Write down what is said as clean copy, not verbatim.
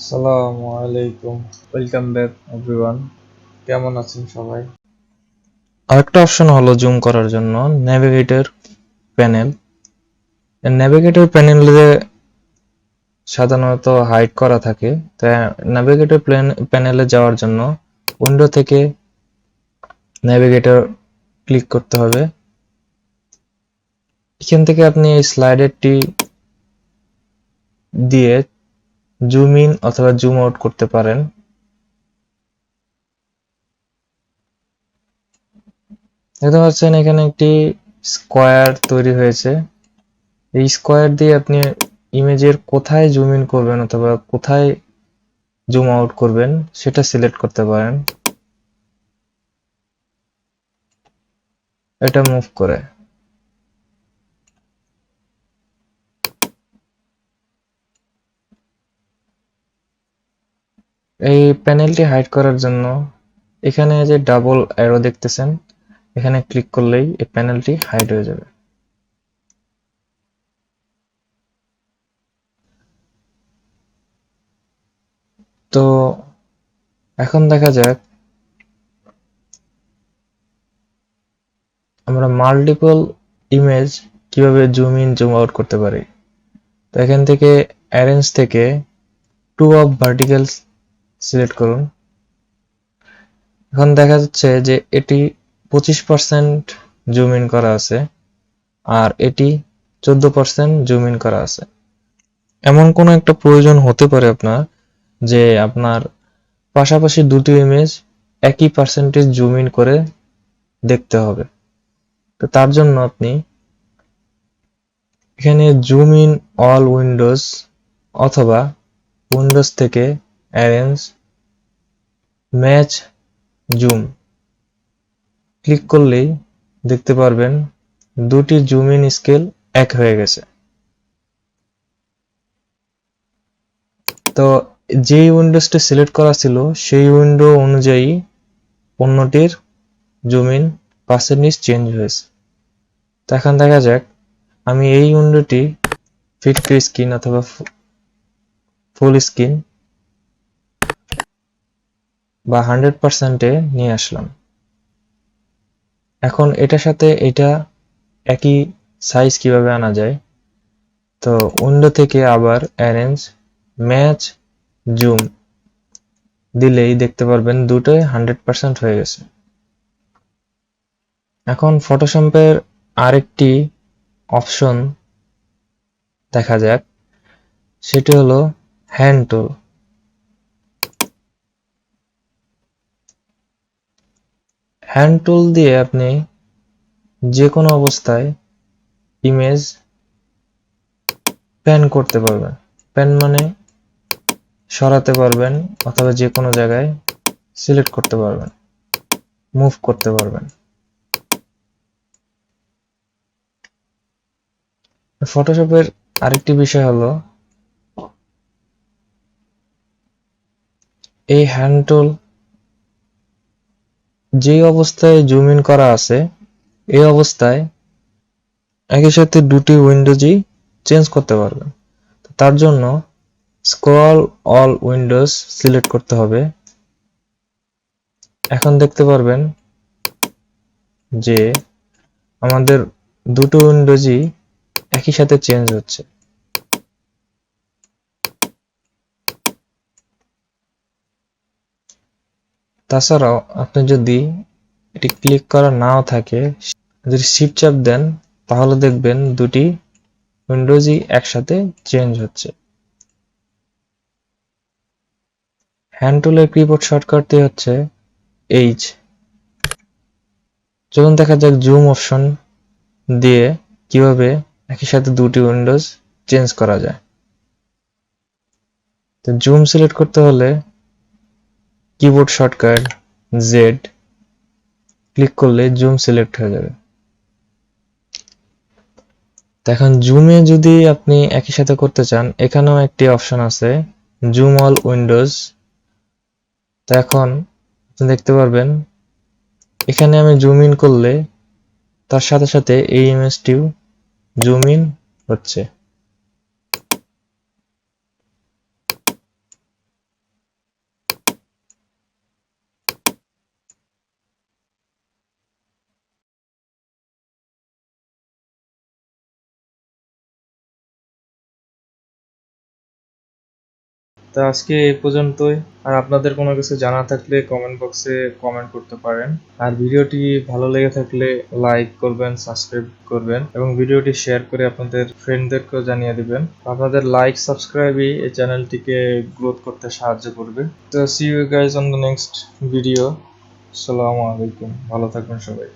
আসসালামু আলাইকুম, welcome back everyone. কেমন আছেন সবাই? আরেকটা অপশন হলো জুম করার জন্য নেভিগেটর প্যানেল। নেভিগেটর প্যানেলে সাধারণত হাইড করা থাকে, তাই নেভিগেটর প্যানেলে যাওয়ার জন্য উইন্ডো থেকে নেভিগেটর ক্লিক করতে হবে। এখান থেকে আপনি এই স্লাইডারটি দিয়ে জুম ইন অথবা জুম আউট করতে পারেন। দেখতে পাচ্ছেন এখানে একটি স্কোয়ার তৈরি হয়েছে। এই স্কোয়ার দিয়ে আপনি ইমেজের কোথায় জুম ইন করবেন অথবা কোথায় জুম আউট করবেন সেটা সিলেক্ট করতে পারেন। এটা মুভ করে এই প্যানেলটি হাইড করার জন্য এখানে যে ডাবল অ্যারো দেখতেছেন, এখানে ক্লিক করলেই এই প্যানেলটি হাইড হয়ে যাবে। তো এখন দেখা যাক আমরা মাল্টিপল ইমেজ কিভাবে জুম ইন জুম আউট করতে পারি। তো এখান থেকে অ্যারেঞ্জ থেকে টু অফ ভার্টিক্যাল সিলেক্ট করুন। এখন দেখা যাচ্ছে যে এটি 25% জুম ইন করা আছে আর এটি 14% জুম ইন করা আছে। এমন কোনো একটা প্রয়োজন হতে পারে আপনার যে আপনার পাশাপাশি দুটি ইমেজ একই পার্সেন্টেজ জুম ইন করে দেখতে হবে। তো তার জন্য আপনি এখানে জুম ইন অল উইন্ডোজ অথবা উইন্ডোজ থেকে অ্যারেঞ্জ ম্যাচ জুম ক্লিক করলেই দেখতে পারবেন দুটি জুম ইন স্কেল এক হয়ে গেছে। তো যেই উইন্ডোজটা সিলেক্ট করা ছিল সেই উইন্ডো অনুযায়ী পণ্যটির জুম ইন পার্সেন্টেজ চেঞ্জ হয়েছে। তো এখন দেখা যাক আমি এই উইন্ডোটি ফিট টু স্ক্রিন অথবা ফুল স্ক্রিন বা 100%-এ নিয়ে আসলাম। এখন এটার সাথে এটা একই সাইজ কিভাবে আনা যায়, তো উইন্ডো থেকে আবার অ্যারেঞ্জ ম্যাচ জুম দিলেই দেখতে পারবেন দুটোই 100% হয়ে গেছে। এখন ফটোশপের আরেকটি অপশন দেখা যাক, সেটি হলো হ্যান্ড টুল। হ্যান্ড টুল দিয়ে আপনি যে কোনো অবস্থায় ইমেজ প্যান করতে পারবেন। প্যান মানে সরাতে পারবেন অথবা যে কোনো জায়গায় সিলেক্ট করতে পারবেন, মুভ করতে পারবেন। ফটোশপের আরেকটি বিষয় হলো এই হ্যান্ড টুল যে অবস্থায় জুম ইন করা আছে এই অবস্থায় একই সাথে দুটি উইন্ডোজই চেঞ্জ করতে পারবেন। তার জন্য স্ক্রল অল উইন্ডোজ সিলেক্ট করতে হবে। এখন দেখতে পারবেন যে আমাদের দুটো উইন্ডোজই একই সাথে চেঞ্জ হচ্ছে। তাছাড়াও আপনি যদি এটি ক্লিক করা নাও থাকে, যদি শিফট চাপ দেন তাহলে দেখবেন দুটি উইন্ডোজই একসাথে চেঞ্জ হচ্ছে। হ্যান্ড টুলের কিবোর্ড শর্টকাটটি হচ্ছে এইচ। চলুন দেখা যাক জুম অপশন দিয়ে কিভাবে একই সাথে দুটি উইন্ডোজ চেঞ্জ করা যায়। তো জুম সিলেক্ট করতে হলে কিবোর্ড শর্টকাট জেড ক্লিক করলে জুম সিলেক্ট হয়ে যাবে। তো এখন জুমে যদি আপনি একই সাথে করতে চান, এখানেও একটি অপশন আছে জুম অল উইন্ডোজ। তো এখন দেখতে পারবেন এখানে আমি জুম ইন করলে তার সাথে সাথে এই ইমেজটিও জুম ইন হচ্ছে। তো আজকে এই পর্যন্তই। আর আপনাদের কোনো কিছু জানা থাকলে কমেন্ট বক্সে কমেন্ট করতে পারেন। আর ভিডিওটি ভালো লেগে থাকলে লাইক করবেন, সাবস্ক্রাইব করবেন এবং ভিডিওটি শেয়ার করে আপনাদের ফ্রেন্ডদেরকেও জানিয়ে দিবেন। আপনাদের লাইক সাবস্ক্রাইবই এই চ্যানেলটিকে গ্রোথ করতে সাহায্য করবে। তো see you guys on the next video. আসসালামু আলাইকুম, ভালো থাকবেন সবাই।